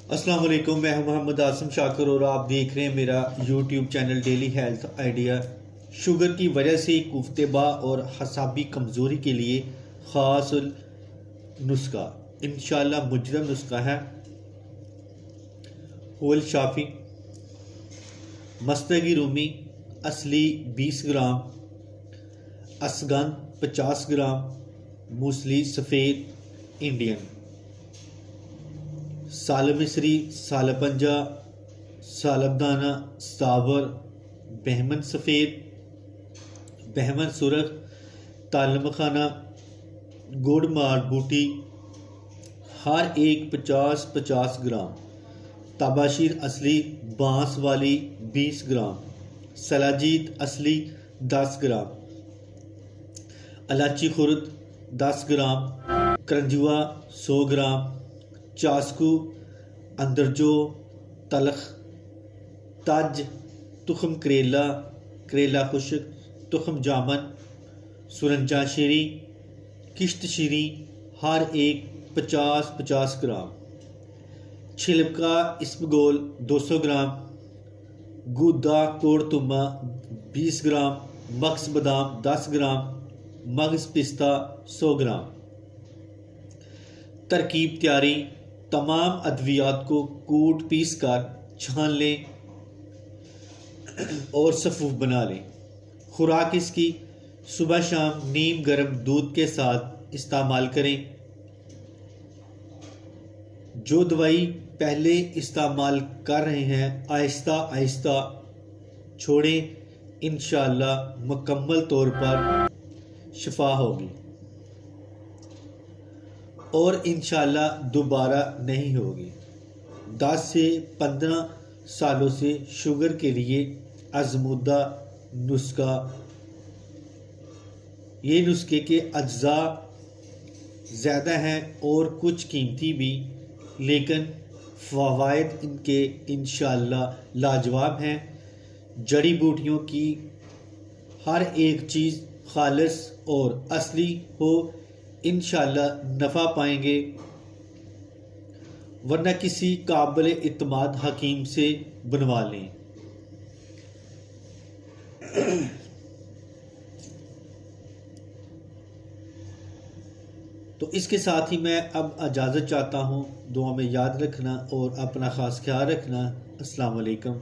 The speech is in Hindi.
अस्सलाम वालेकुम, मैं हूं मोहम्मद आसम शाकर और आप देख रहे हैं मेरा YouTube channel daily health idea. Sugar की वजह से कुफ्तेबा और हसाबी कमज़ोरी के लिए ख़ास नुस्खा, इंशाल्लाह मुजरब नुस्खा है। होल शाफी, मस्तगी रूमी असली 20 ग्राम, असगंद 50 ग्राम, मूसली सफ़ेद इंडियन, सालब मिस्री, सालपंजा, सालबदाना, सावर, बहमन सफ़ेद, बहमन सुरख, तालमखाना, गुड़ मार बूटी, हर एक 50-50 ग्राम, तबाशीर असली बांस वाली 20 ग्राम, सलाजीत असली 10 ग्राम, इलायची खुर्द 10 ग्राम, करंजुआ 100 ग्राम, चास्कू, अंदरजो, तलख, तज, तुखम करेला, करेला खुश्क, तुखम जामन, सुरंजा शीरी, किश्त शीरी, हर एक 50-50 ग्राम, छिलका इसबगोल 200 ग्राम, गुदा कोड़तुमा 20 ग्राम, मगज़ बादाम 10 ग्राम, मगज़ पिस्ता 100 ग्राम। तरकीब तैयारी: तमाम अद्वियात को कूट पीस कर छान लें और सफ़ूफ बना लें। खुराक इसकी सुबह शाम नीम गर्म दूध के साथ इस्तेमाल करें। जो दवाई पहले इस्तेमाल कर रहे हैं आहिस्ता आहिस्ता छोड़ें, इंशाअल्लाह मुकम्मल तौर पर शिफा होगी और इंशाअल्लाह दोबारा नहीं होगी। 10 से 15 सालों से शुगर के लिए आजमूदा नुस्खा। ये नुस्खे के अज्जा ज़्यादा हैं और कुछ कीमती भी, लेकिन फ़वाइद इनके इंशाअल्लाह लाजवाब हैं। जड़ी बूटियों की हर एक चीज़ खालिस और असली हो, इंशाअल्लाह नफ़ा पाएंगे, वरना किसी काबिल इत्माद हकीम से बनवा लें। तो इसके साथ ही मैं अब इजाज़त चाहता हूँ। दुआ में याद रखना और अपना ख़ास ख्याल रखना। अस्सलाम वालेकुम।